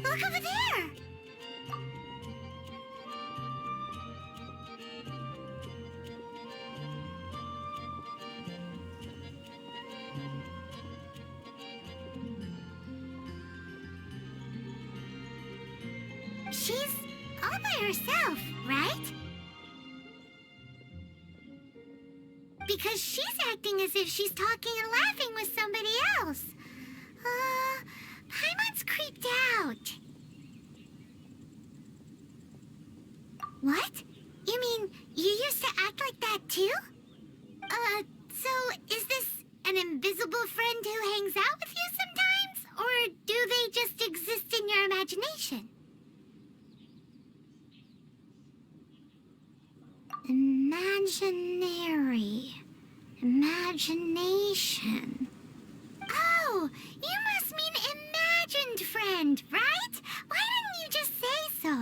Look over there! She's all by herself, right? Because she's acting as if she's talking and laughing with somebody else. Paimon's creeped out. What? You mean you used to act like that too? So is this an invisible friend who hangs out with you sometimes? Or do they just exist in your imagination? Imagination. Oh, you must mean imagined friend, right? Why didn't you just say so?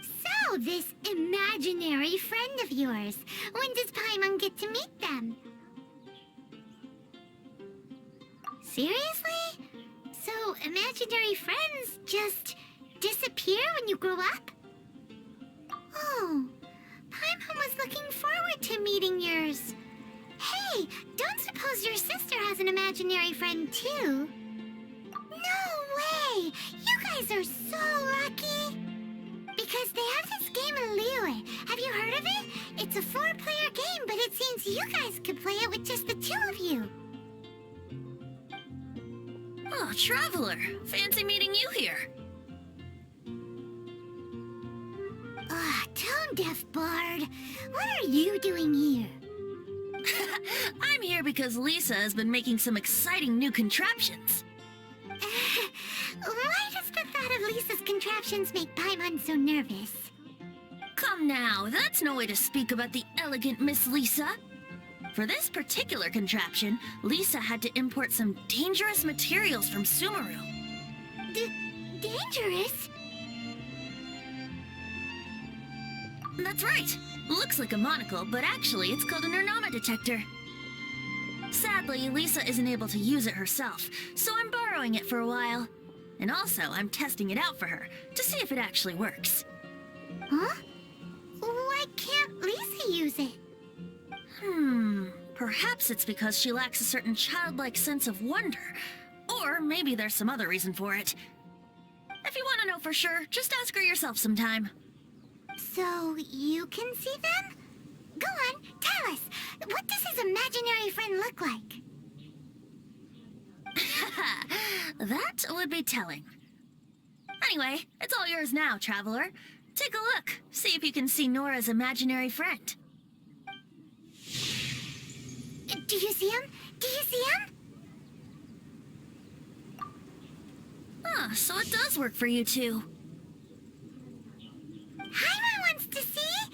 So, this imaginary friend of yours, when does Paimon get to meet them? Seriously? So, imaginary friends just disappear when you grow up? Oh, Paimon was looking forward to meeting yours. Hey, don't suppose your sister has an imaginary friend too? No way! You guys are so lucky! Because they have this game in Liyue. Have you heard of it? It's a 4-player game, but it seems you guys could play it with just the 2 of you. Oh, Traveler! Fancy meeting you here. Tone-deaf Bard. What are you doing here? I'm here because Lisa has been making some exciting new contraptions. Why does the thought of Lisa's contraptions make Paimon so nervous? Come now, that's no way to speak about the elegant Miss Lisa. For this particular contraption, Lisa had to import some dangerous materials from Sumeru. Dangerous? That's right. Looks like a monocle, but actually it's called a Nernama detector. Sadly, Lisa isn't able to use it herself, so I'm borrowing it for a while. And also, I'm testing it out for her, to see if it actually works. Huh? Why can't Lisa use it? Perhaps it's because she lacks a certain childlike sense of wonder. Or maybe there's some other reason for it. If you want to know for sure, just ask her yourself sometime. So, you can see them? Go on, tell us. What does his imaginary friend look like? That would be telling. Anyway, it's all yours now, Traveler. Take a look. See if you can see Nora's imaginary friend. Do you see him? Do you see him? So it does work for you two. Paimon wants to see?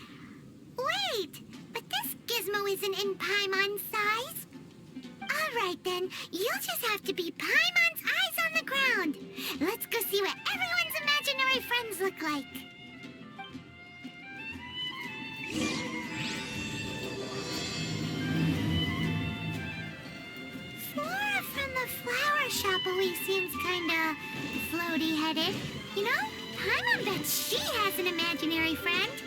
Wait, but this gizmo isn't in Paimon's size. Alright then, you'll just have to be Paimon's eyes on the ground. Let's go see what everyone's imaginary friends look like. Flora from the flower shop always seems kinda floaty-headed. You know, Paimon bets she has an imaginary friend.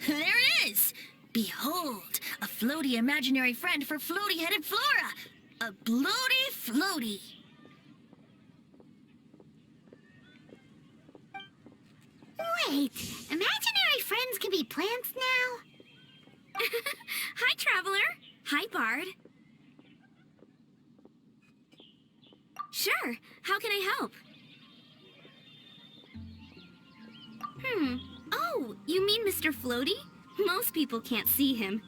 There it is! Behold, a floaty imaginary friend for floaty-headed Flora! A bloaty floaty! Wait, imaginary friends can be plants now? Hi, Traveler. Hi, Bard. Sure. How can I help? Oh, you mean Mr. Floaty? Most people can't see him.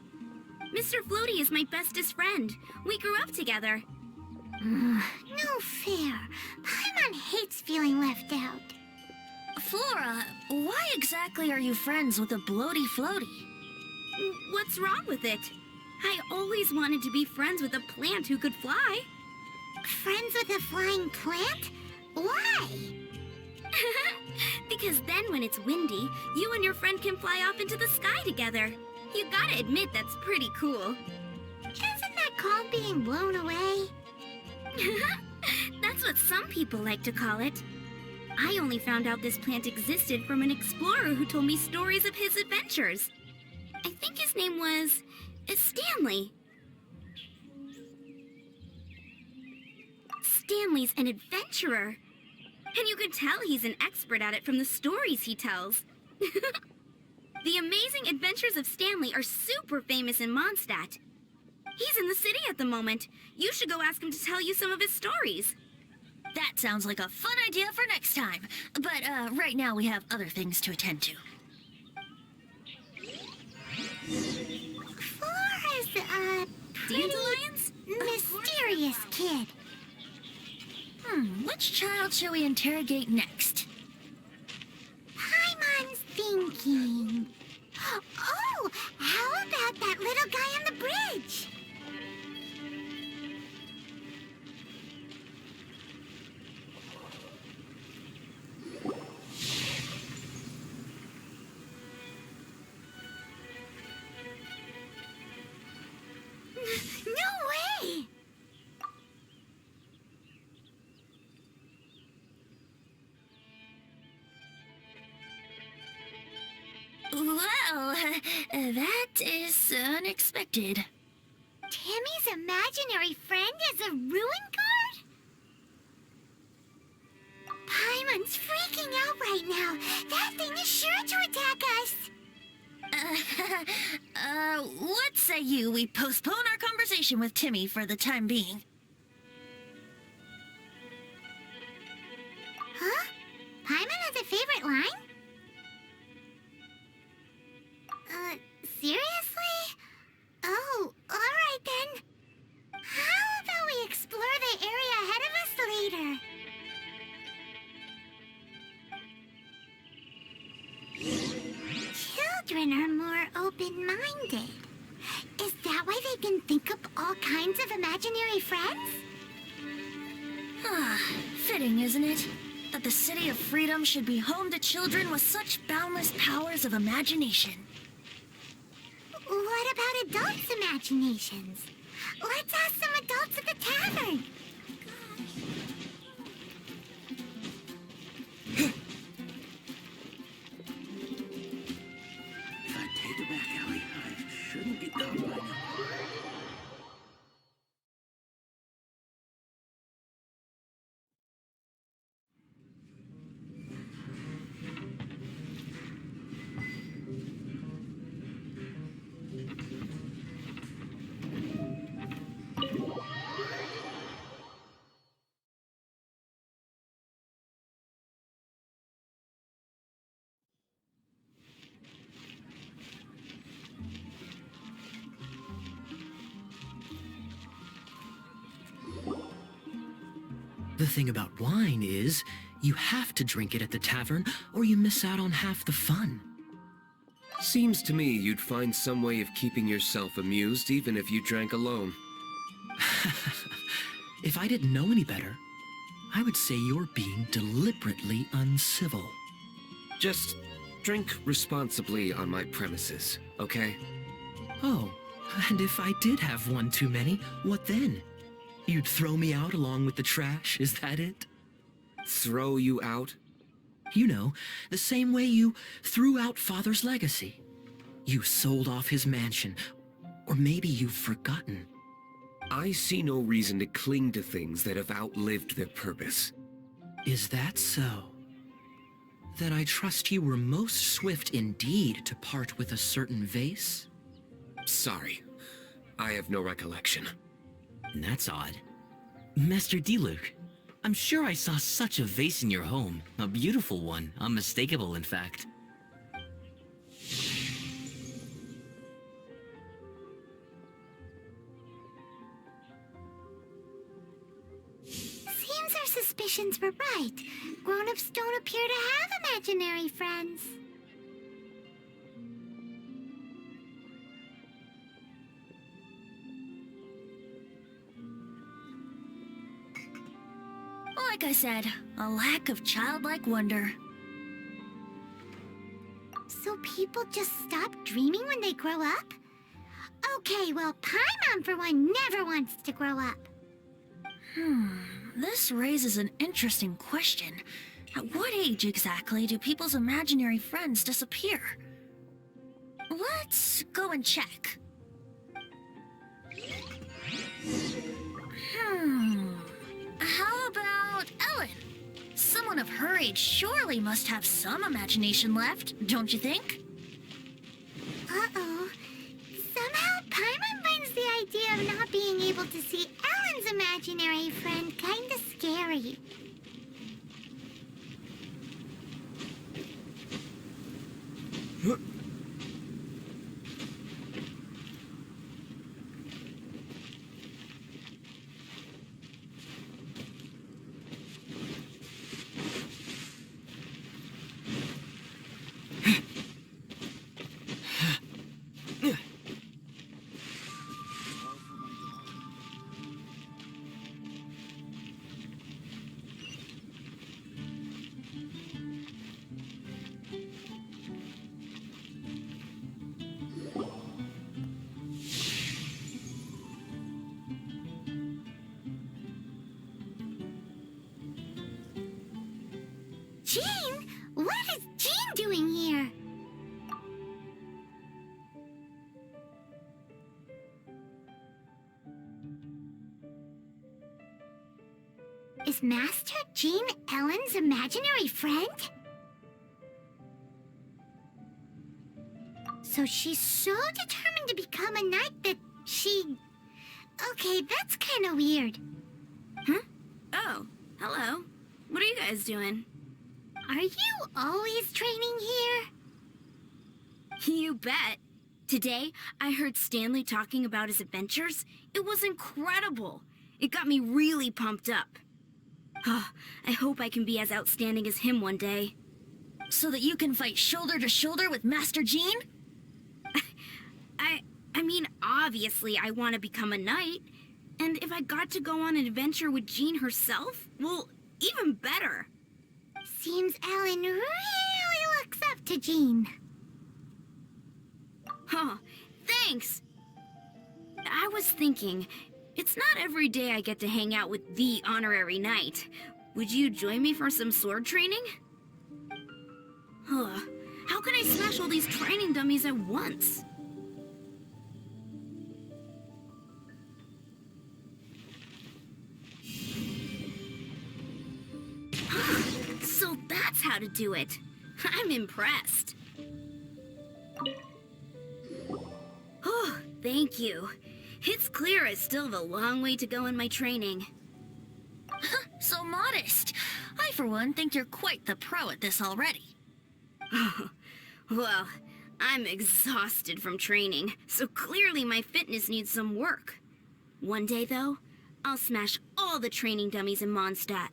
Mr. Floaty is my bestest friend. We grew up together. No exactly are you friends with a bloaty floaty? What's wrong with it? I always wanted to be friends with a plant who could fly. Friends with a flying plant? Why? Because then when it's windy, you and your friend can fly off into the sky together. You gotta admit that's pretty cool. Isn't that called being blown away? That's what some people like to call it. I only found out this plant existed from an explorer who told me stories of his adventures. I think his name was Stanley. Stanley's an adventurer. And you can tell he's an expert at it from the stories he tells. The amazing adventures of Stanley are super famous in Mondstadt. He's in the city at the moment. You should go ask him to tell you some of his stories. That sounds like a fun idea for next time. But right now we have other things to attend to. Flora's a pretty Dandelions? mysterious kid. Which child shall we interrogate next? Paimon's thinking. Oh, how about that little guy on the bridge? No way! Well, that is unexpected. Timmy's imaginary friend is a ruin guard? Paimon's freaking out right now. That thing is sure to attack us. What say you we postpone our conversation with Timmy for the time being? Huh? Paimon has a favorite line? Seriously? Oh, alright then. How about we explore the area ahead of us later? Children are more open-minded. Is that why they can think up all kinds of imaginary friends? Fitting, isn't it? That the City of Freedom should be home to children with such boundless powers of imagination. What about adults' imaginations? Let's ask some adults at the tavern. If I take a back alley, I shouldn't get caught by now. The thing about wine is, you have to drink it at the tavern, or you miss out on half the fun. Seems to me you'd find some way of keeping yourself amused even if you drank alone. If I didn't know any better, I would say you're being deliberately uncivil. Just drink responsibly on my premises, okay? Oh, and if I did have one too many, what then? You'd throw me out along with the trash, is that it? Throw you out? You know, the same way you threw out Father's legacy. You sold off his mansion, or maybe you've forgotten. I see no reason to cling to things that have outlived their purpose. Is that so? Then I trust you were most swift indeed to part with a certain vase? Sorry, I have no recollection. That's odd. Master D-Luke, I'm sure I saw such a vase in your home. A beautiful one, unmistakable in fact. Seems our suspicions were right. Grown-ups don't appear to have imaginary friends. Like I said, a lack of childlike wonder. So people just stop dreaming when they grow up? Okay, well, Paimon, for one, never wants to grow up. This raises an interesting question. At what age exactly do people's imaginary friends disappear? Let's go and check. How about Ellen? Someone of her age surely must have some imagination left, don't you think? Uh-oh. Somehow, Paimon finds the idea of not being able to see Ellen's imaginary friend kinda scary. Jean? What is Jean doing here? Is Master Jean Ellen's imaginary friend? So she's so determined to become a knight that she... Okay, that's kind of weird. Huh? Oh, hello. What are you guys doing? Are you always training here? You bet. Today, I heard Stanley talking about his adventures. It was incredible. It got me really pumped up. I hope I can be as outstanding as him one day. So that you can fight shoulder to shoulder with Master Jean? I mean, obviously I want to become a knight. And if I got to go on an adventure with Jean herself, well, even better. Seems Ellen really looks up to Jean. Huh, thanks. I was thinking, it's not every day I get to hang out with the honorary knight. Would you join me for some sword training? How can I smash all these training dummies at once? So that's how to do it. I'm impressed. Oh, thank you. It's clear I still have a long way to go in my training. So modest. I, for one, think you're quite the pro at this already. Well, I'm exhausted from training, so clearly my fitness needs some work. One day, though, I'll smash all the training dummies in Mondstadt.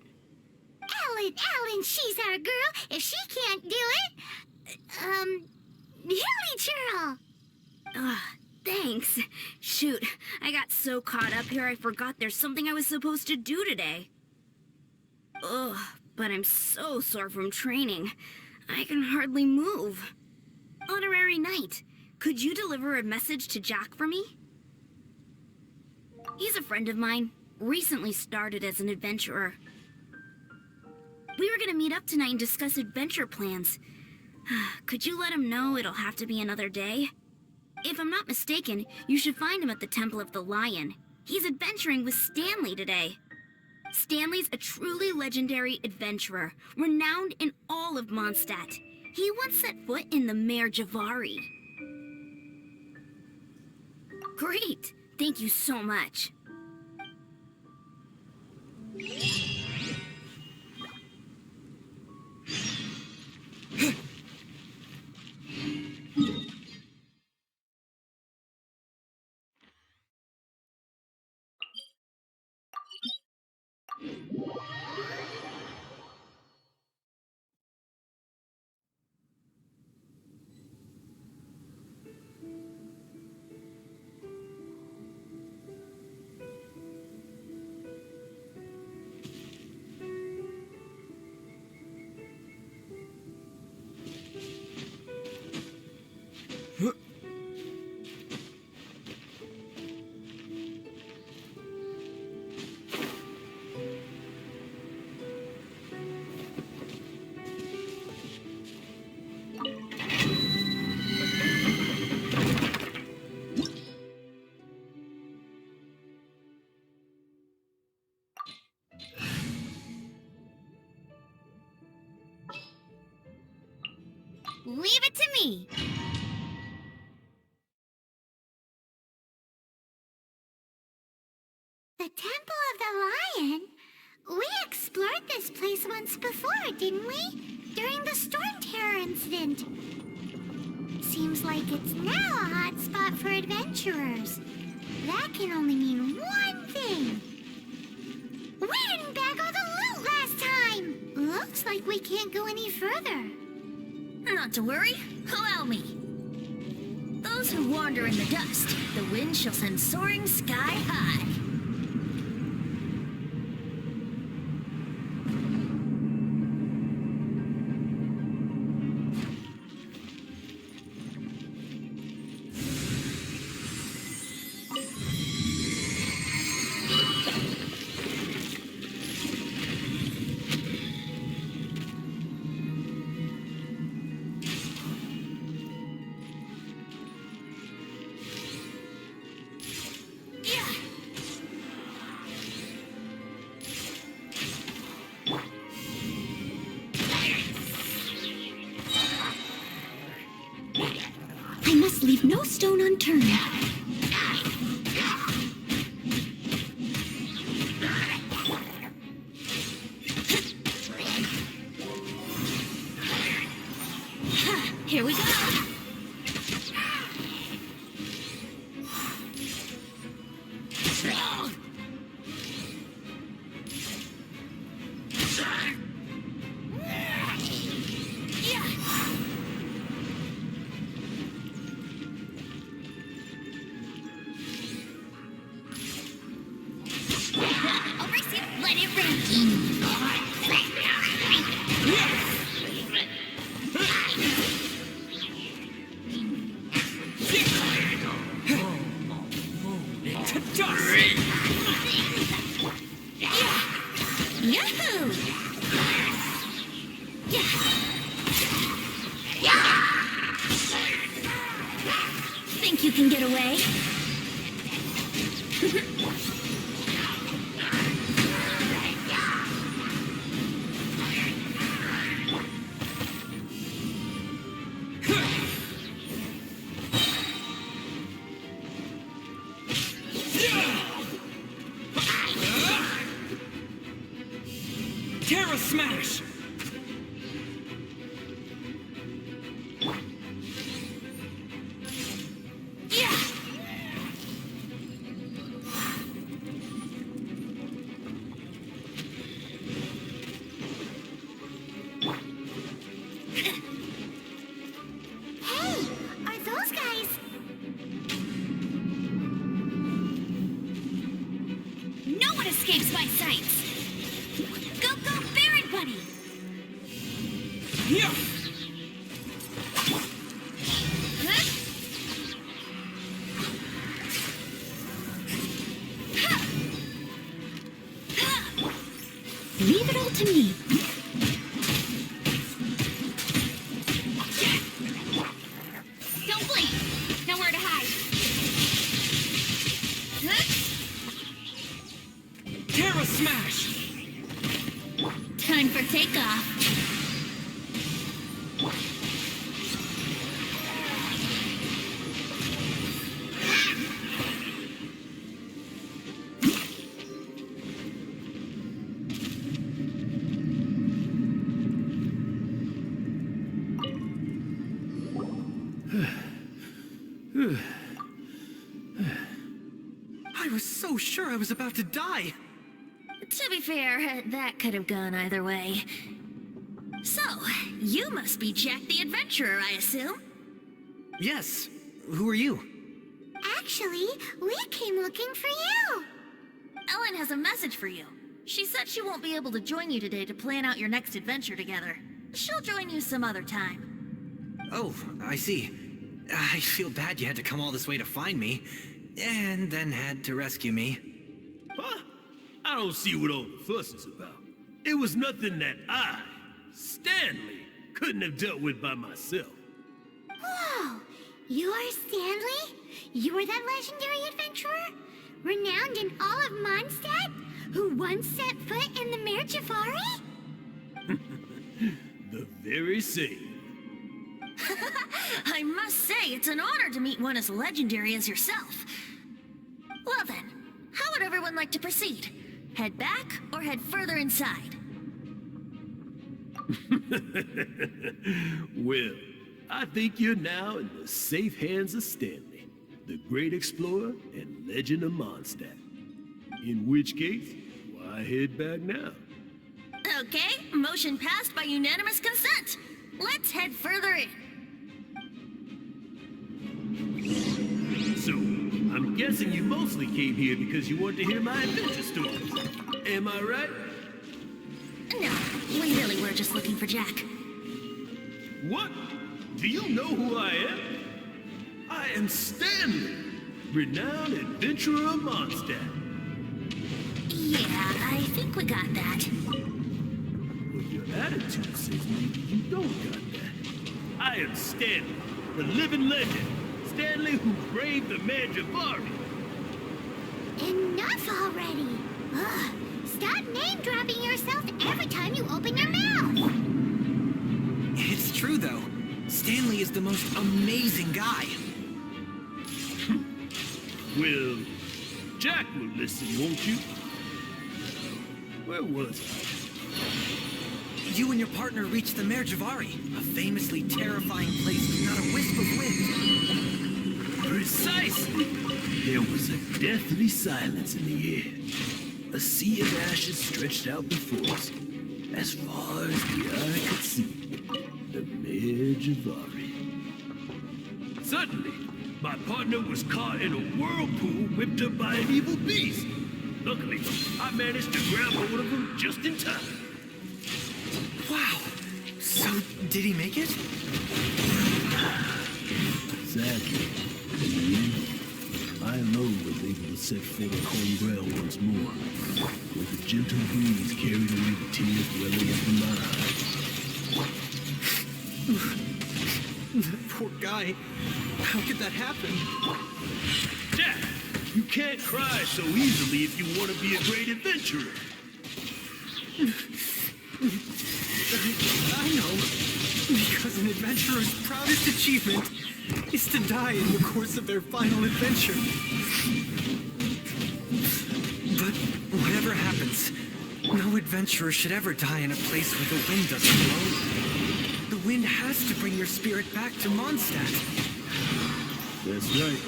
Ellen, she's our girl. If she can't do it, Hilly Churl. Thanks. Shoot, I got so caught up here I forgot there's something I was supposed to do today. Ugh, but I'm so sore from training. I can hardly move. Honorary Knight, could you deliver a message to Jack for me? He's a friend of mine, recently started as an adventurer. We were gonna meet up tonight and discuss adventure plans. Could you let him know it'll have to be another day? If I'm not mistaken, you should find him at the Temple of the Lion. He's adventuring with Stanley today. Stanley's a truly legendary adventurer, renowned in all of Mondstadt. He once set foot in the Mare Javari. Great! Thank you so much. Leave it to me. The Temple of the Lion? We explored this place once before, didn't we? During the Storm Terror incident. Seems like it's now a hot spot for adventurers. That can only mean one thing. We didn't bag all the loot last time! Looks like we can't go any further. Not to worry. Allow me. Those who wander in the dust, the wind shall send soaring sky high. I must leave no stone unturned. Here we go. Overseer, let it rain. Yahoo! Think you can get away? Terra Smash! Hey, are those guys... No one escapes my sights. Go, go, Baron Bunny! Yeah! Leave it all to me. Don't blink. Nowhere to hide. Terra Smash! Time for takeoff. I was so sure I was about to die. To be fair, that could have gone either way. So, you must be Jack the Adventurer, I assume? Yes. Who are you? Actually, we came looking for you. Ellen has a message for you. She said she won't be able to join you today to plan out your next adventure together. She'll join you some other time. Oh, I see. I feel bad you had to come all this way to find me, and then had to rescue me. Huh? I don't see what all the fuss is about. It was nothing that I, Stanley, couldn't have dealt with by myself. Whoa, you are Stanley? You are that legendary adventurer? Renowned in all of Mondstadt? Who once set foot in the Mare Jafari? The very same. I must say, it's an honor to meet one as legendary as yourself. Well then, how would everyone like to proceed? Head back or head further inside? Well, I think you're now in the safe hands of Stanley, the great explorer and legend of Mondstadt. In which case, why head back now? Okay, motion passed by unanimous consent. Let's head further in. So, I'm guessing you mostly came here because you want to hear my adventure stories. Am I right? No, we really were just looking for Jack. What? Do you know who I am? I am Stanley, renowned adventurer of Mondstadt. Yeah, I think we got that. Well, your attitude says maybe you don't got that. I am Stanley, the living legend. Stanley who braved the Manjavari. Enough already! Ugh, stop name-dropping yourself every time you open your mouth! It's true, though. Stanley is the most amazing guy. Well, Jack will listen, won't you? Where was I? You and your partner reached the Merjavari, a famously terrifying place with not a wisp of wind. Precisely. There was a deathly silence in the air. A sea of ashes stretched out before us, as far as the eye could see. The Merjavari. Suddenly, my partner was caught in a whirlpool whipped up by an evil beast. Luckily, I managed to grab hold of him just in time. Wow. So, did he make it? Sadly, in the end, I alone was able to set foot on home ground once more, where the gentle breeze carried away the tears welling up in my eyes. That poor guy. How could that happen? Jack, you can't cry so easily if you want to be a great adventurer. I know. Because an adventurer's proudest achievement is to die in the course of their final adventure. But whatever happens, no adventurer should ever die in a place where the wind doesn't blow. The wind has to bring your spirit back to Mondstadt. That's right.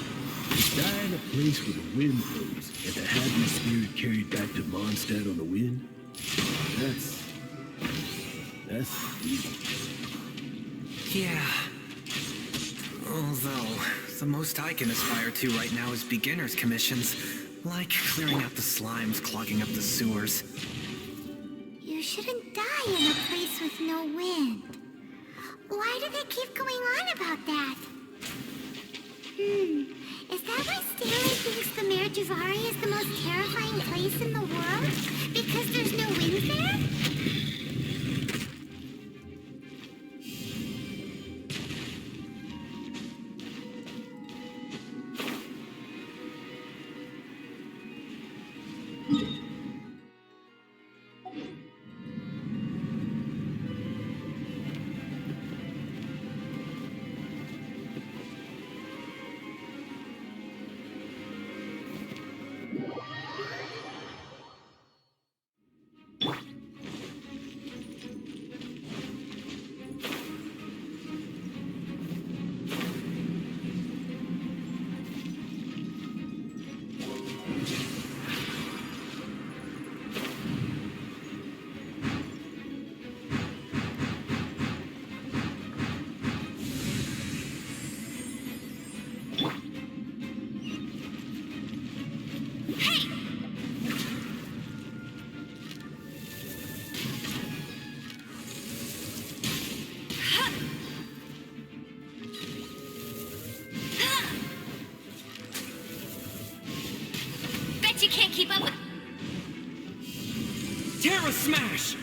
To die in a place where the wind blows and to have your spirit carried back to Mondstadt on the wind, that's evil. Yeah. Although, the most I can aspire to right now is beginner's commissions, like clearing out the slimes clogging up the sewers. You shouldn't die in a place with no wind. Why do they keep going on about that? Is that why Stanley thinks the Merjavari is the most terrifying place in the world? Because there's no wind there? You can't keep up with... Terra Smash!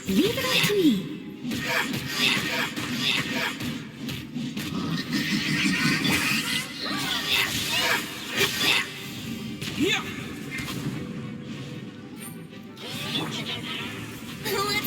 Leave it up to me. Let's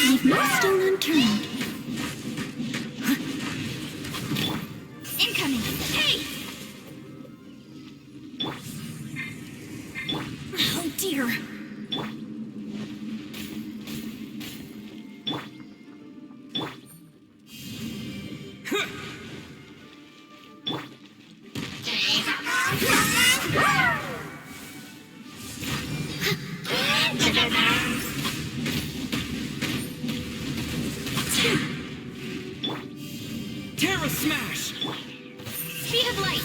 Leave no stone unturned. Incoming! Hey! Oh dear. Terra Smash! Speed of light!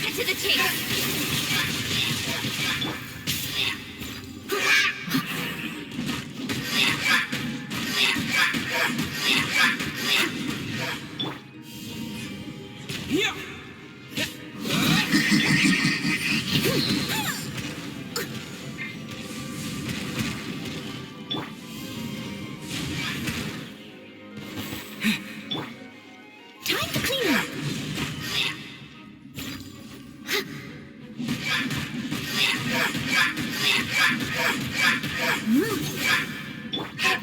Cut to the chase! Yeah! Time to clean up.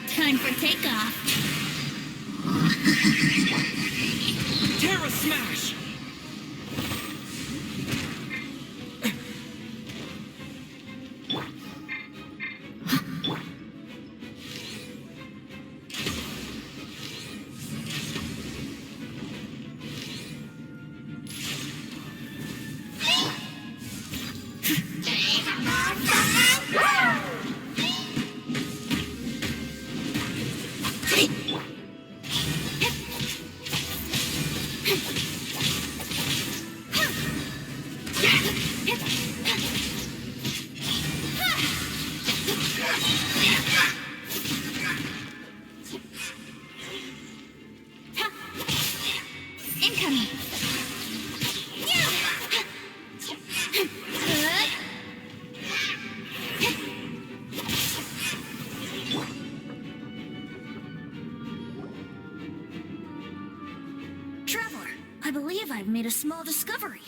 Time for takeoff. Terra Smash! Incoming! Traveler, I believe I've made a small discovery.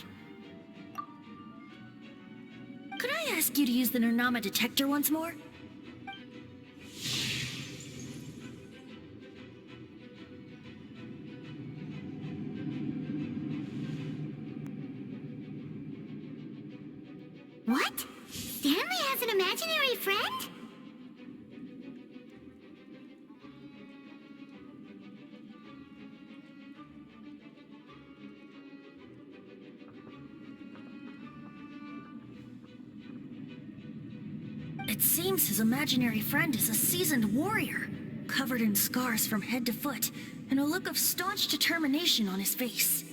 Could I ask you to use the Nernama detector once more? What? Stanley has an imaginary friend? It seems his imaginary friend is a seasoned warrior, covered in scars from head to foot, and a look of staunch determination on his face.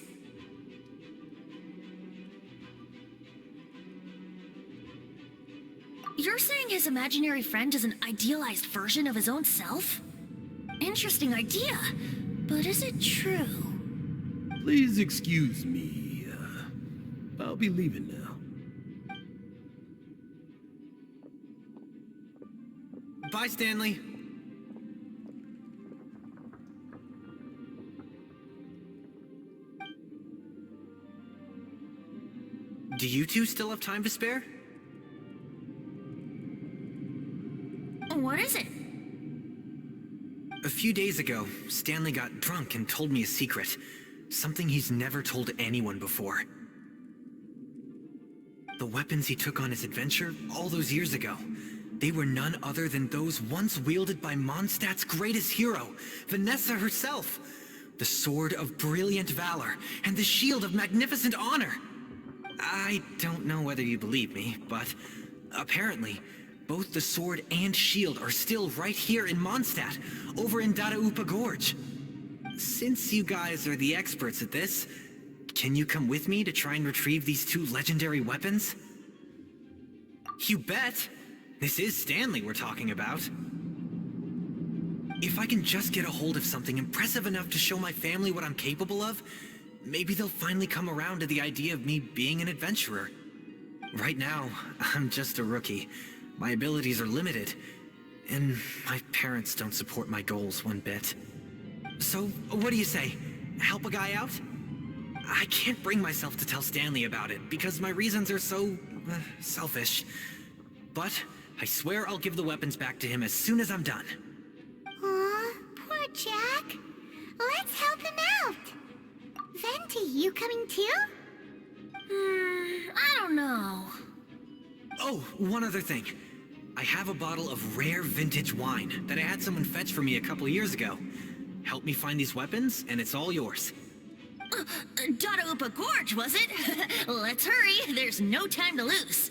You're saying his imaginary friend is an idealized version of his own self? Interesting idea, but is it true? Please excuse me. I'll be leaving now. Bye, Stanley. Do you two still have time to spare? What is it? A few days ago, Stanley got drunk and told me a secret. Something he's never told anyone before. The weapons he took on his adventure all those years ago, they were none other than those once wielded by Mondstadt's greatest hero, Vanessa herself. The sword of brilliant valor and the shield of magnificent honor. I don't know whether you believe me, but apparently, both the sword and shield are still right here in Mondstadt, over in Dadaupa Gorge. Since you guys are the experts at this, can you come with me to try and retrieve these two legendary weapons? You bet! This is Stanley we're talking about. If I can just get a hold of something impressive enough to show my family what I'm capable of, maybe they'll finally come around to the idea of me being an adventurer. Right now, I'm just a rookie. My abilities are limited, and my parents don't support my goals one bit. So, what do you say? Help a guy out? I can't bring myself to tell Stanley about it, because my reasons are so, selfish. But I swear I'll give the weapons back to him as soon as I'm done. Aw, poor Jack. Let's help him out. Venti, you coming too? I don't know. Oh, one other thing. I have a bottle of rare vintage wine that I had someone fetch for me a couple years ago. Help me find these weapons, and it's all yours. Dadaupa Gorge, was it? Let's hurry. There's no time to lose.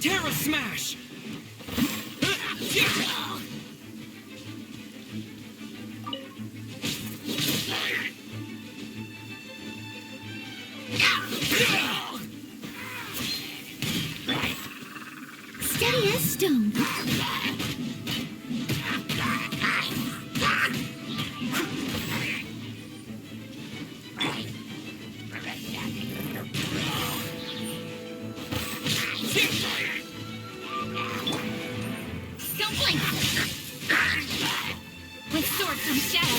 Terra Smash! Steady as stone. Don't blink! With sword from shadow.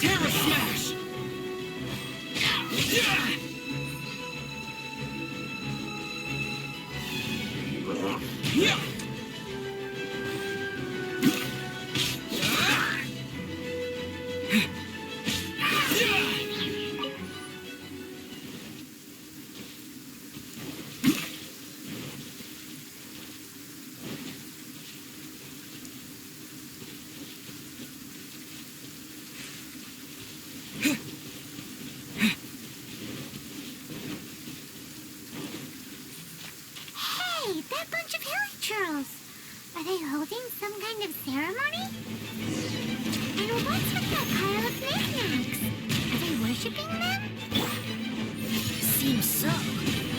Terra Smash! Hey, that bunch of hilly churls. Are they holding some kind of ceremony? And what's with that pile of knickknacks? Are they worshipping them? Seems so.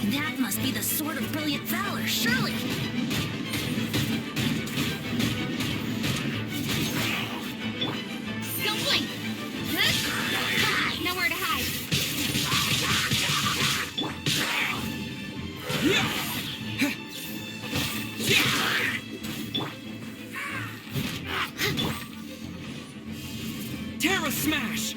That must be the Sword of Brilliant Valor, surely. Don't blink! Nowhere to hide. Terra Smash!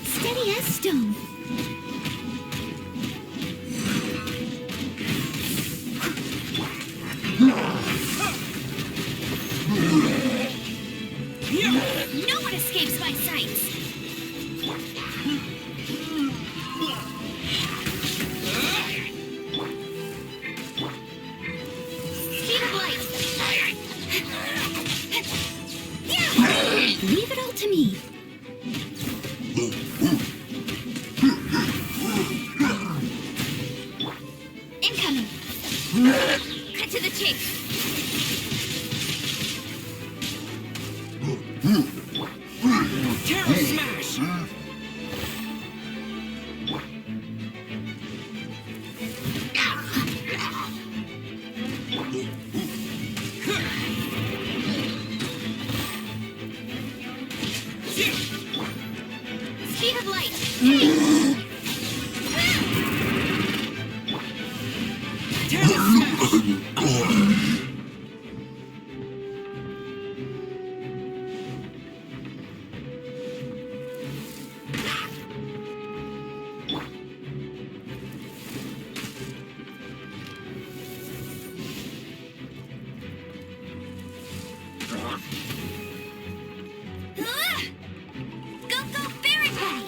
Steady as stone. No one escapes my sights! Speed of light! Leave it all to me. Incoming! Cut to the chase! Terra Smash! Speed of light! Terra Smash! Go, go, Fairy Petty!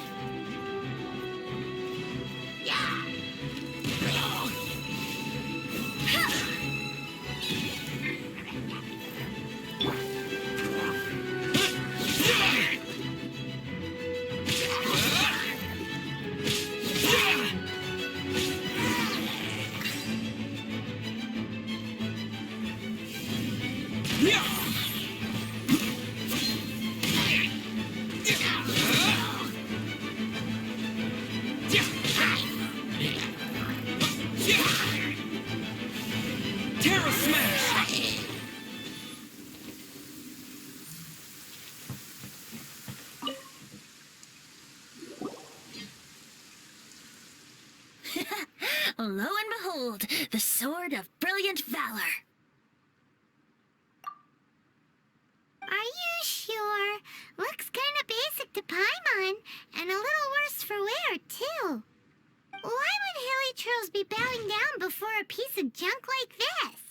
lo and behold, the Sword of Brilliant Valor. Are you sure? Looks kinda basic to Paimon, and a little worse for wear, too. Why would hilly trolls be bowing down before a piece of junk like this?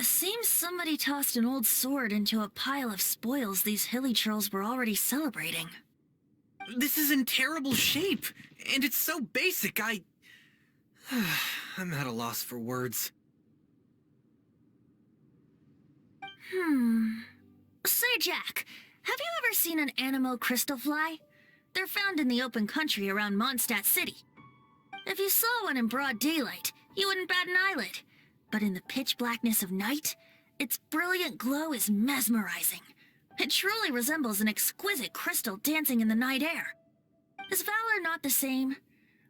Seems somebody tossed an old sword into a pile of spoils these hilly trolls were already celebrating. This is in terrible shape, and it's so basic, I'm at a loss for words. Say, Jack, have you ever seen an Animo crystal fly? They're found in the open country around Mondstadt City. If you saw one in broad daylight, you wouldn't bat an eyelid. But in the pitch blackness of night, its brilliant glow is mesmerizing. It truly resembles an exquisite crystal dancing in the night air. Is valor not the same?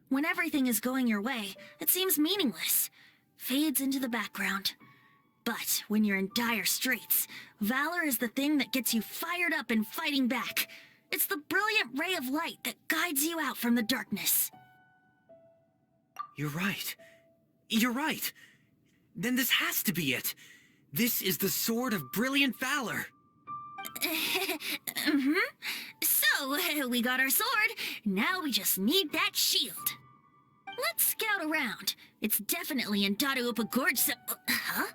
When everything is going your way, it seems meaningless, fades into the background. But when you're in dire straits, valor is the thing that gets you fired up and fighting back. It's the brilliant ray of light that guides you out from the darkness. You're right. You're right. Then this has to be it. This is the Sword of Brilliant Valor. So, we got our sword. Now we just need that shield. Let's scout around. It's definitely in Dadaupa Gorge, so... Huh?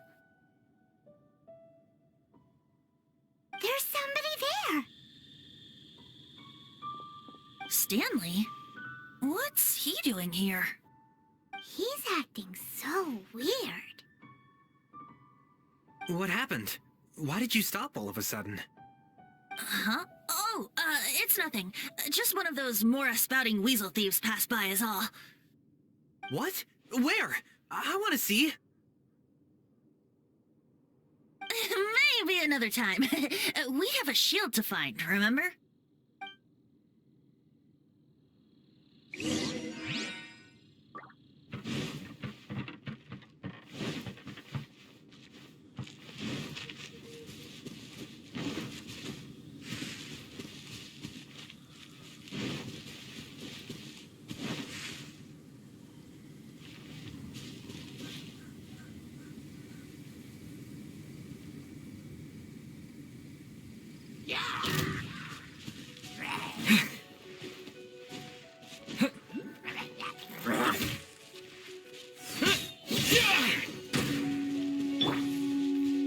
There's somebody there. Stanley? What's he doing here? He's acting so weird. What happened? Why did you stop all of a sudden? Huh? Oh, it's nothing. Just one of those Mora-spouting weasel thieves passed by is all. What? Where? I want to see. Maybe another time. We have a shield to find, remember?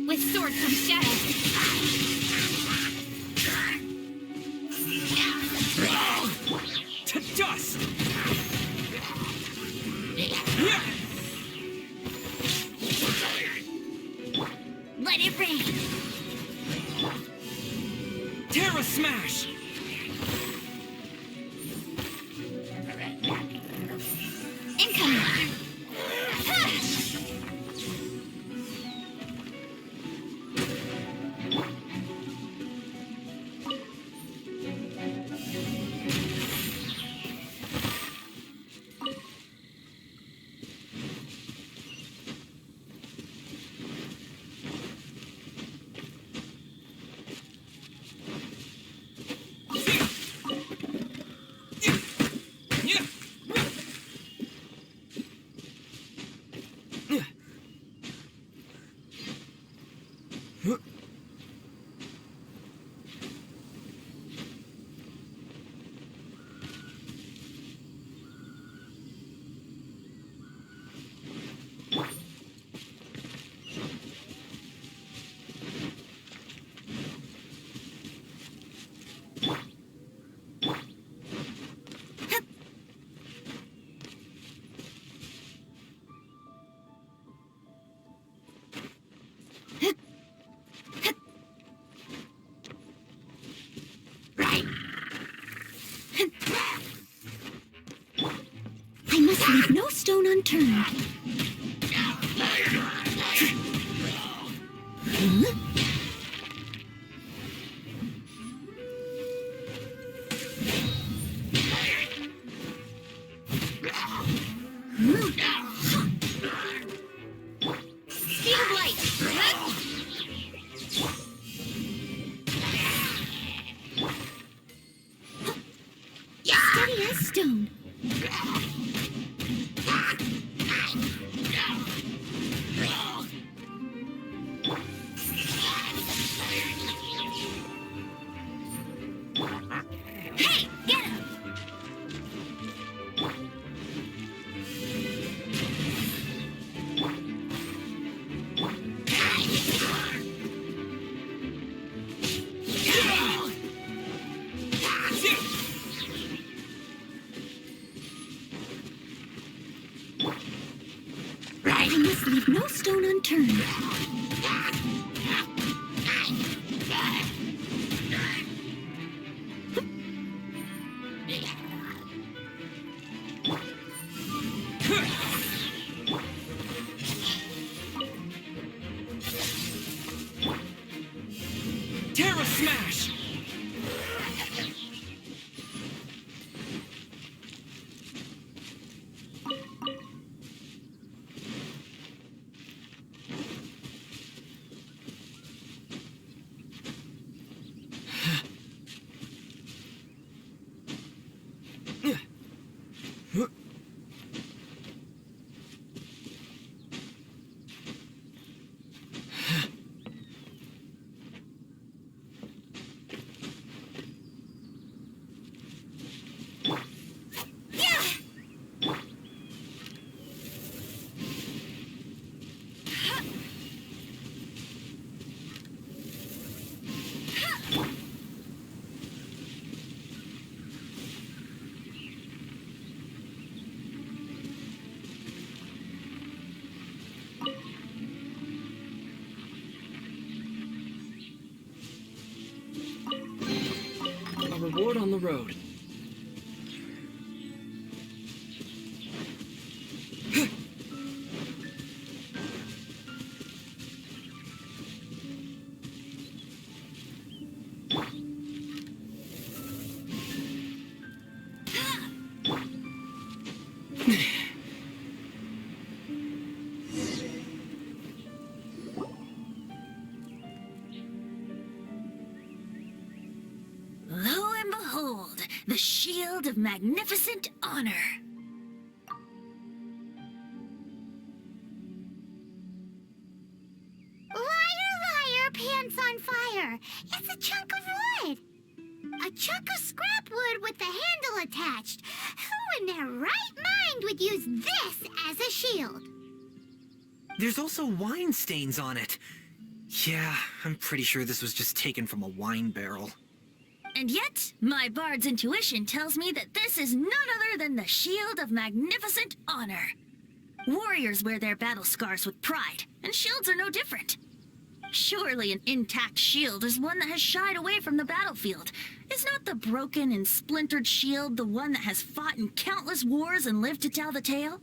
With sword comes shadow. To dust! Let it rain. Terra Smash! Incoming. I must leave no stone unturned. Huh? Speed of light. Steady as stone. Terra Smash! A reward on the road. Lo and behold, the shield of magnificent honor. Liar, pants on fire. It's a chunk of wood. A chunk of scrap wood with the handle attached. Who in their right mind would use this as a shield? There's also wine stains on it. Yeah, I'm pretty sure this was just taken from a wine barrel. And yet, my bard's intuition tells me that this is none other than the shield of magnificent honor. Warriors wear their battle scars with pride, and shields are no different. Surely an intact shield is one that has shied away from the battlefield. Is not the broken and splintered shield the one that has fought in countless wars and lived to tell the tale?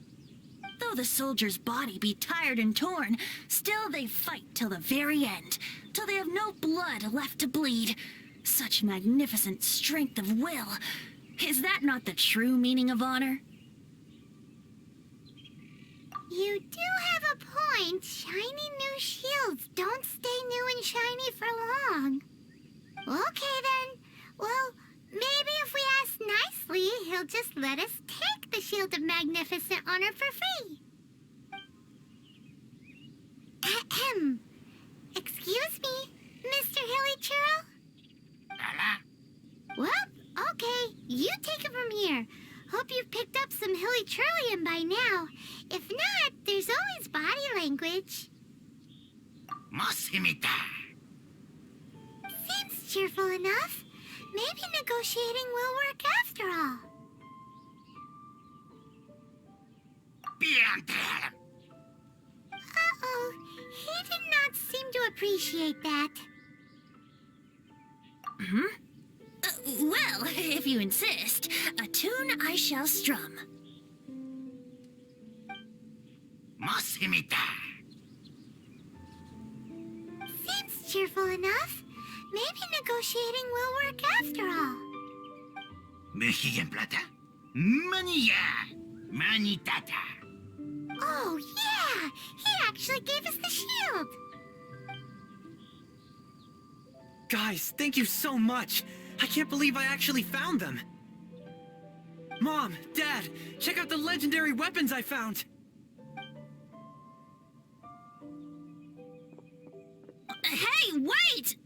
Though the soldier's body be tired and torn, still they fight till the very end, till they have no blood left to bleed. Such magnificent strength of will. Is that not the true meaning of honor? You do have a point. Shiny new shields don't stay new and shiny for long. Okay then. Well, maybe if we ask nicely, he'll just let us take the Shield of Magnificent Honor for free. Ahem. Excuse me, Mr. Hilly Churro? Well, okay. You take it from here. Hope you've picked up some Hilly Churlian by now. If not, there's always body language. Seems cheerful enough. Maybe negotiating will work after all. Uh-oh. He did not seem to appreciate that. Well, if you insist, a tune I shall strum. Seems cheerful enough. Maybe negotiating will work after all. Oh, yeah! He actually gave us the shield! Guys, thank you so much. I can't believe I actually found them. Mom, Dad, check out the legendary weapons I found. Hey, wait!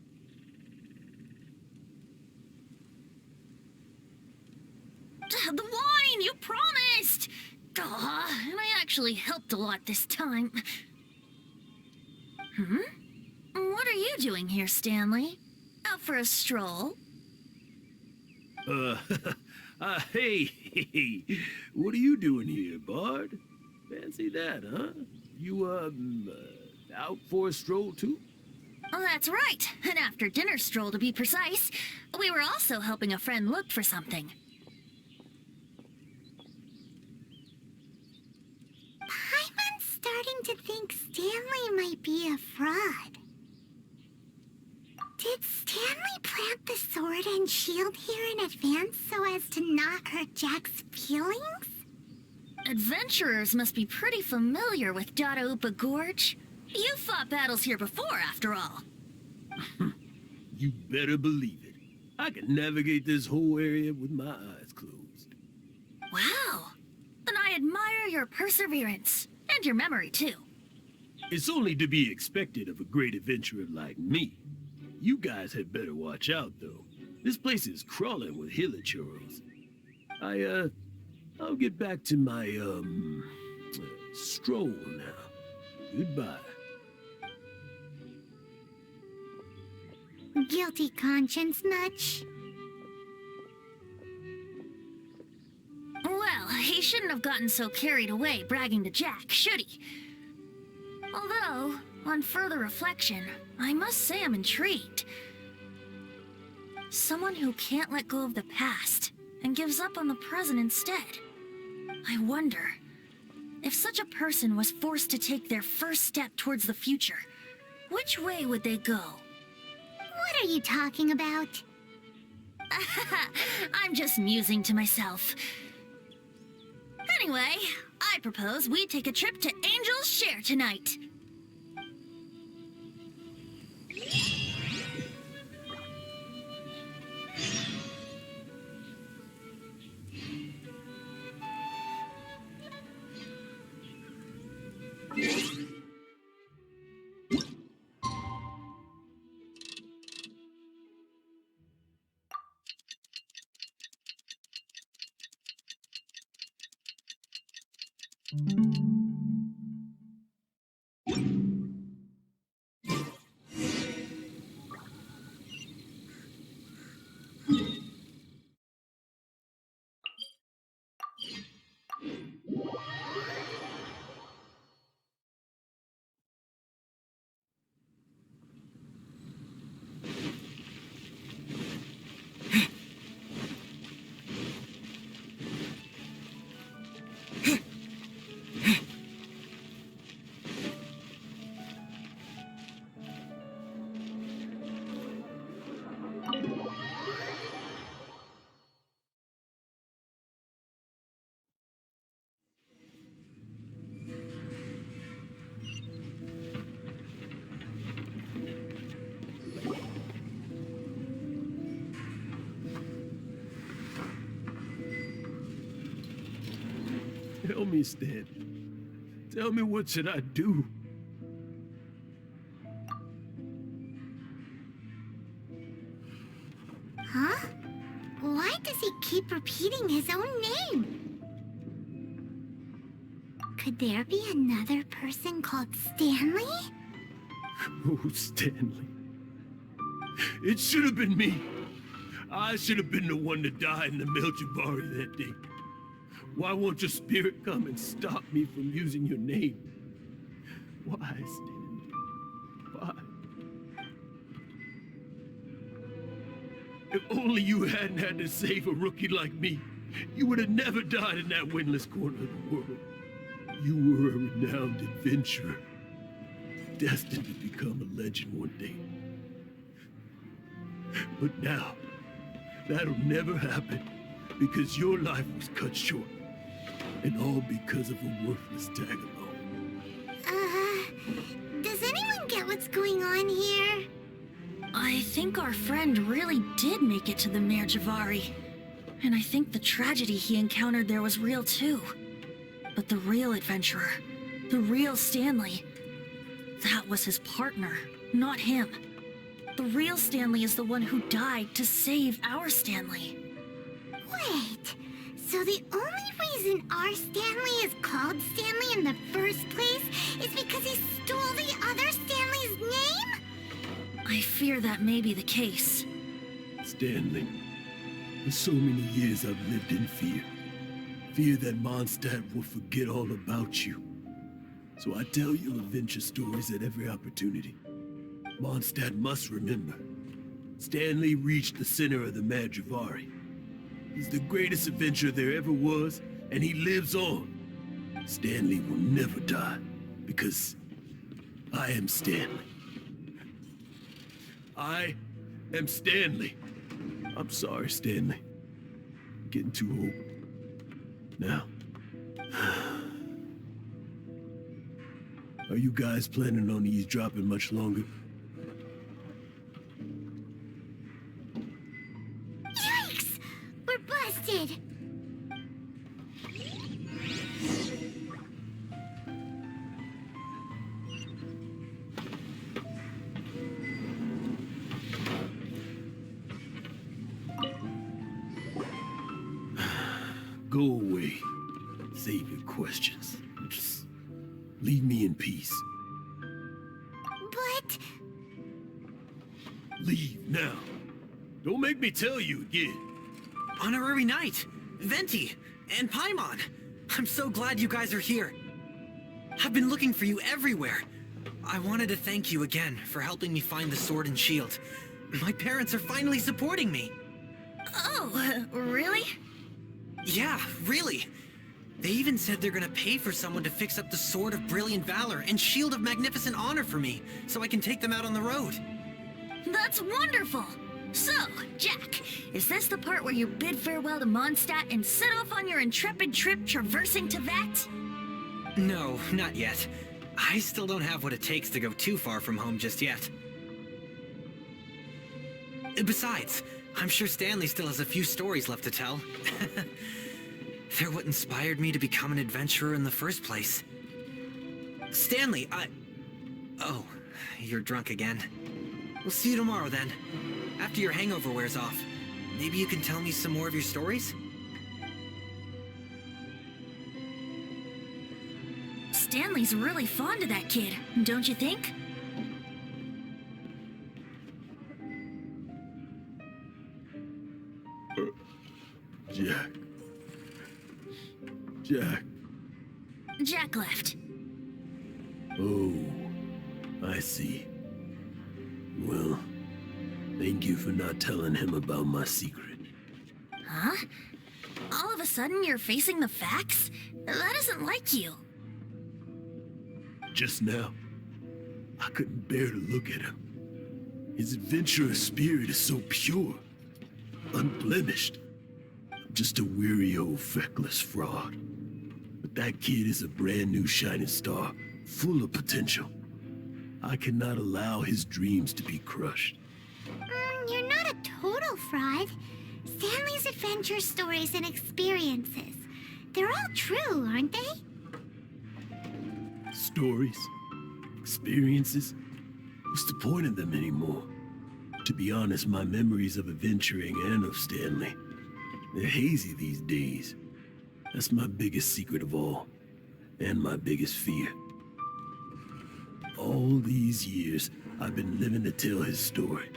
The wine, you promised! And I actually helped a lot this time. What are you doing here, Stanley? Out for a stroll? Hey, what are you doing here, Bard? Fancy that, huh? You, out for a stroll, too? Oh, that's right. An after-dinner stroll, to be precise. We were also helping a friend look for something. Paimon's starting to think Stanley might be a fraud. Did Stanley plant the sword and shield here in advance so as to not hurt Jack's feelings? Adventurers must be pretty familiar with Dadaupa Gorge. You fought battles here before, after all. You better believe it. I can navigate this whole area with my eyes closed. Wow. Then I admire your perseverance. And your memory, too. It's only to be expected of a great adventurer like me. You guys had better watch out, though. This place is crawling with hilichurros. I'll get back to my, stroll now. Goodbye. Guilty conscience much? Well, he shouldn't have gotten so carried away bragging to Jack, should he? Although, on further reflection, I must say I'm intrigued. Someone who can't let go of the past and gives up on the present instead. I wonder, if such a person was forced to take their first step towards the future, which way would they go? What are you talking about? I'm just musing to myself. Anyway, I propose we take a trip to Angel's Share tonight. Tell me, Stan. Tell me, what should I do? Huh? Why does he keep repeating his own name? Could there be another person called Stanley? Oh, Stanley. It should have been me. I should have been the one to die in the Melchivari that day. Why won't your spirit come and stop me from using your name? Why, Stanley? Why? If only you hadn't had to save a rookie like me, you would have never died in that windless corner of the world. You were a renowned adventurer, destined to become a legend one day. But now, that'll never happen, because your life was cut short, and all because of a worthless tag-along. Does anyone get what's going on here? I think our friend really did make it to the Merjavari. And I think the tragedy he encountered there was real too. But the real adventurer, the real Stanley, that was his partner, not him. The real Stanley is the one who died to save our Stanley. Wait, so the only reason our Stanley is called Stanley in the first place is because he stole the other Stanley's name? I fear that may be the case. Stanley, for so many years I've lived in fear. Fear that Mondstadt will forget all about you. So I tell you adventure stories at every opportunity. Mondstadt must remember. Stanley reached the center of the Madrivari. He's the greatest adventurer there ever was, and he lives on. Stanley will never die, because I am Stanley. I am Stanley. I'm sorry, Stanley. Getting too old. Now. Are you guys planning on eavesdropping much longer? Yikes! We're busted! Go away. Save your questions. Just leave me in peace. But... Leave now. Don't make me tell you again. Honorary Knight, Venti, and Paimon. I'm so glad you guys are here. I've been looking for you everywhere. I wanted to thank you again for helping me find the sword and shield. My parents are finally supporting me. Oh, really? Yeah, really. They even said they're gonna pay for someone to fix up the Sword of Brilliant Valor and Shield of Magnificent Honor for me, so I can take them out on the road. That's wonderful! So, Jack, is this the part where you bid farewell to Mondstadt and set off on your intrepid trip traversing Teyvat? No, not yet. I still don't have what it takes to go too far from home just yet. Besides, I'm sure Stanley still has a few stories left to tell. They're what inspired me to become an adventurer in the first place. Stanley, Oh, you're drunk again. We'll see you tomorrow then. After your hangover wears off. Maybe you can tell me some more of your stories? Stanley's really fond of that kid, don't you think? Jack. Jack. Jack left. Oh, I see. Well, thank you for not telling him about my secret. Huh? All of a sudden you're facing the facts? That isn't like you. Just now, I couldn't bear to look at him. His adventurous spirit is so pure, unblemished. I'm just a weary old feckless fraud. But that kid is a brand new shining star, full of potential. I cannot allow his dreams to be crushed. You're not a total fraud. Stanley's adventure stories and experiences. They're all true, aren't they? Stories, experiences. What's the point of them anymore? To be honest, my memories of adventuring and of Stanley, they're hazy these days. That's my biggest secret of all, and my biggest fear. All these years, I've been living to tell his story.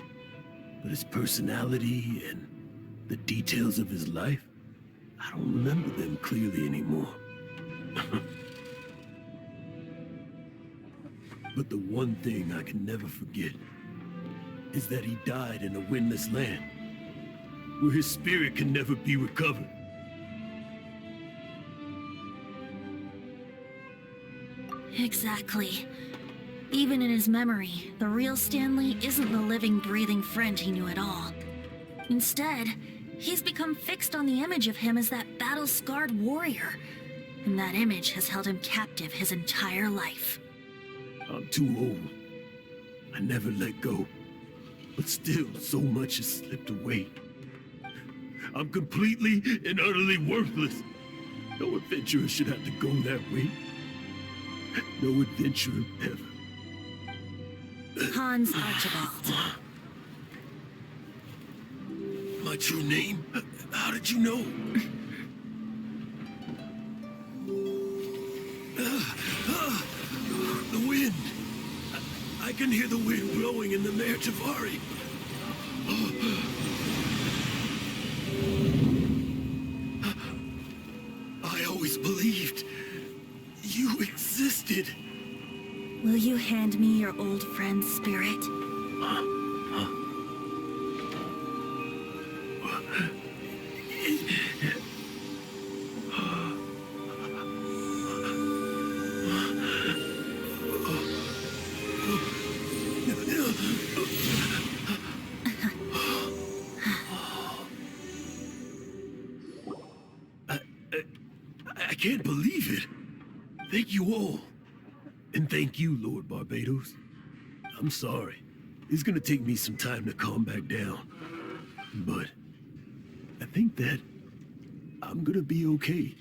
But his personality and the details of his life, I don't remember them clearly anymore. But the one thing I can never forget is that he died in a windless land, where his spirit can never be recovered. Exactly. Even in his memory, the real Stanley isn't the living, breathing friend he knew at all. Instead, he's become fixed on the image of him as that battle-scarred warrior, and that image has held him captive his entire life. I'm too old. I never let go. But still, so much has slipped away. I'm completely and utterly worthless. No adventurer should have to go that way. No adventurer ever. Hans Archibald. My true name? How did you know? The wind. I can hear the wind blowing in the Mare Tavari. I always believed you existed. Will you hand me your old friend's spirit? can't believe it. Thank you all. And thank you, Lord Barbados. I'm sorry. It's gonna take me some time to calm back down. But I think that I'm gonna be okay.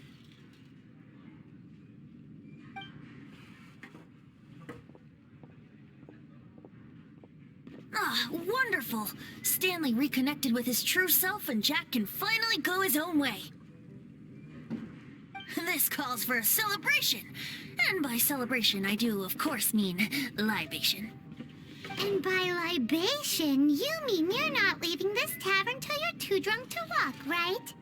Ah, wonderful! Stanley reconnected with his true self and Jack can finally go his own way. This calls for a celebration. And by celebration, I do, of course, mean libation. And by libation, you mean you're not leaving this tavern till you're too drunk to walk, right?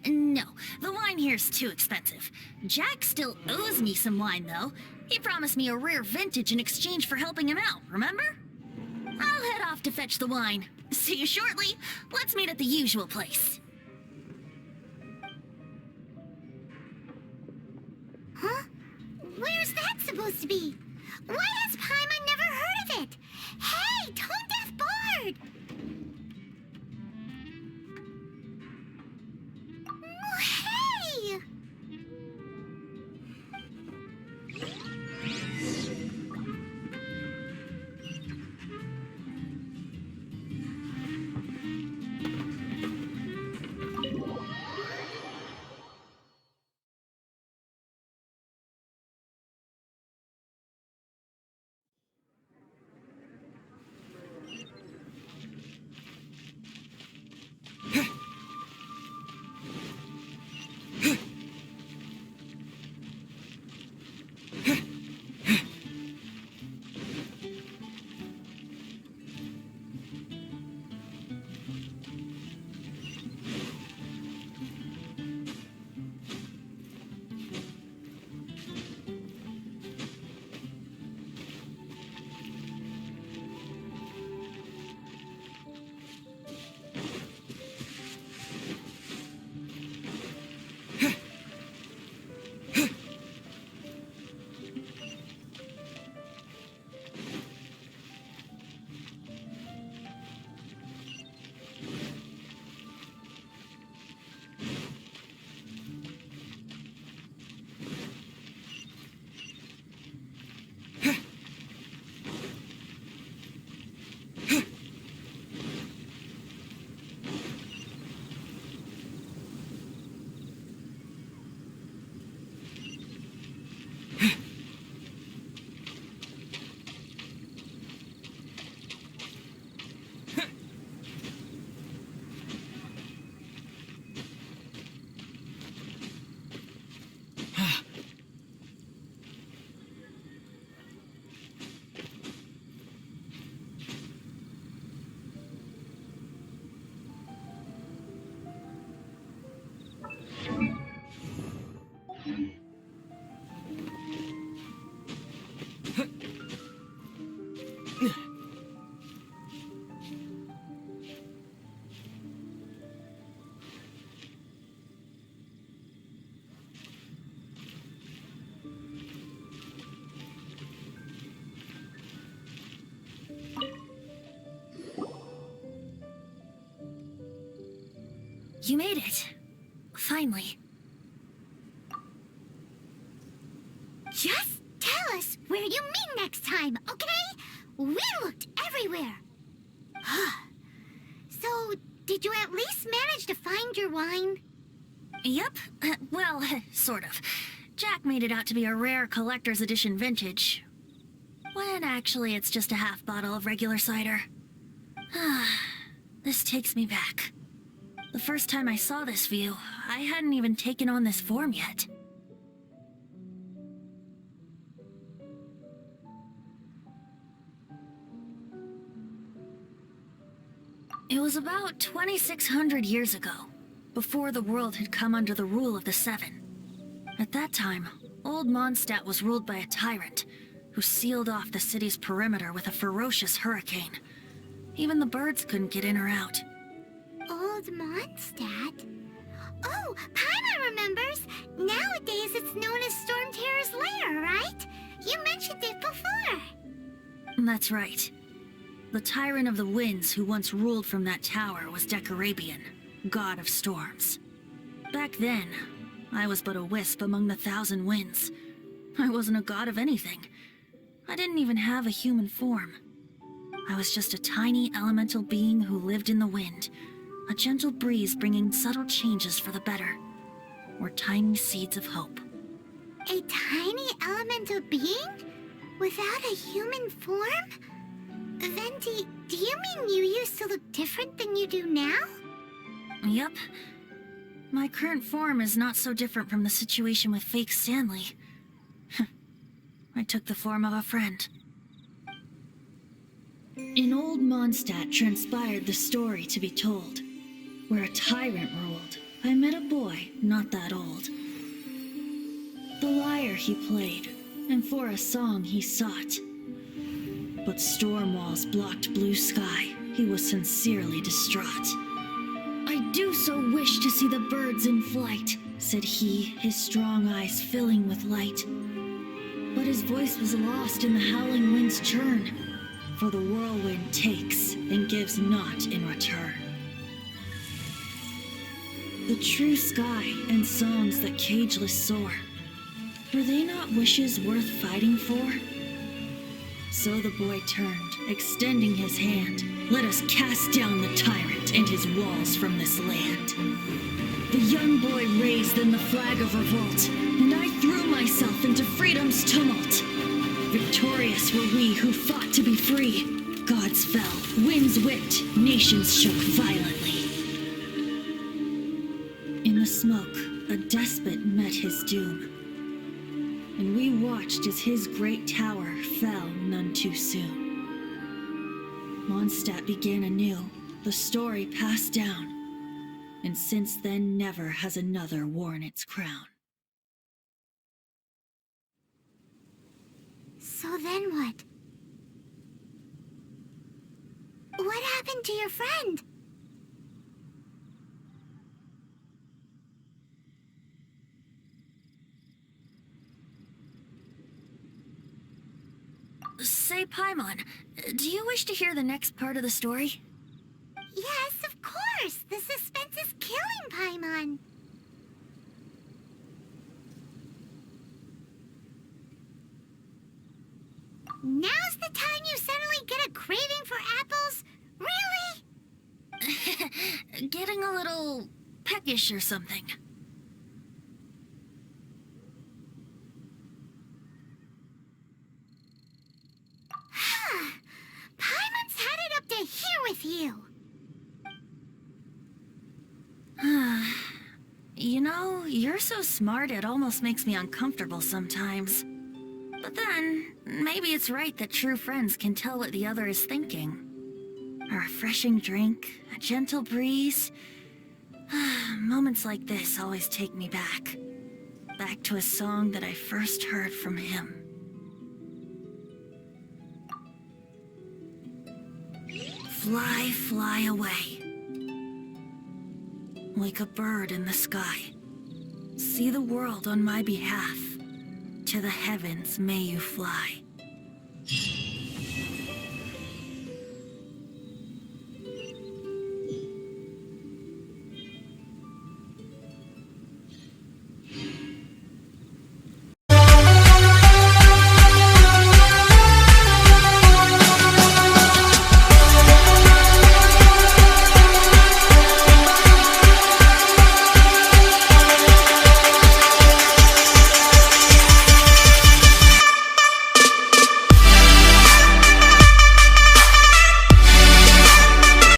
No, the wine here's too expensive. Jack still owes me some wine, though. He promised me a rare vintage in exchange for helping him out, remember? I'll head off to fetch the wine. See you shortly. Let's meet at the usual place. Huh? Where's that supposed to be? Why has Paimon never heard of it? Hey, Tone Deaf Bard! Oh, hey! You made it. Finally. Just tell us where you meet next time, okay? We looked everywhere. So, did you at least manage to find your wine? Yep. Well, sort of. Jack made it out to be a rare collector's edition vintage. When actually it's just a half bottle of regular cider. This takes me back. The first time I saw this view, I hadn't even taken on this form yet. It was about 2,600 years ago, before the world had come under the rule of the Seven. At that time, Old Mondstadt was ruled by a tyrant, who sealed off the city's perimeter with a ferocious hurricane. Even the birds couldn't get in or out. Old Mondstadt? Oh, Paimon remembers! Nowadays it's known as Storm Terror's lair, right? You mentioned it before. That's right. The Tyrant of the Winds who once ruled from that tower was Decarabian, god of storms. Back then, I was but a wisp among the thousand winds. I wasn't a god of anything. I didn't even have a human form. I was just a tiny elemental being who lived in the wind, a gentle breeze bringing subtle changes for the better, or tiny seeds of hope. A tiny elemental being? Without a human form? Then do you mean you used to look different than you do now? Yep. My current form is not so different from the situation with fake Stanley. I took the form of a friend. In old Mondstadt transpired the story to be told. Where a tyrant ruled, I met a boy not that old. The lyre he played, and for a song he sought. But storm walls blocked blue sky, he was sincerely distraught. I do so wish to see the birds in flight, said he, his strong eyes filling with light. But his voice was lost in the howling wind's churn, for the whirlwind takes and gives not in return. The true sky and songs that cageless soar, were they not wishes worth fighting for? So the boy turned, extending his hand. Let us cast down the tyrant and his walls from this land. The young boy raised then the flag of revolt, and I threw myself into freedom's tumult. Victorious were we who fought to be free. Gods fell, winds whipped, nations shook violently. In the smoke, a despot met his doom, and we watched as his great tower fell none too soon. Mondstadt began anew, the story passed down, and since then never has another worn its crown. So then what? What happened to your friend? Say, Paimon, do you wish to hear the next part of the story? Yes, of course! The suspense is killing, Paimon! Now's the time you suddenly get a craving for apples? Really? Getting a little peckish or something. Paimon's had it up to here with you! You know, you're so smart it almost makes me uncomfortable sometimes. But then, maybe it's right that true friends can tell what the other is thinking. A refreshing drink, a gentle breeze. Moments like this always take me back. Back to a song that I first heard from him. Fly, fly away. Like a bird in the sky. See the world on my behalf. To the heavens may you fly.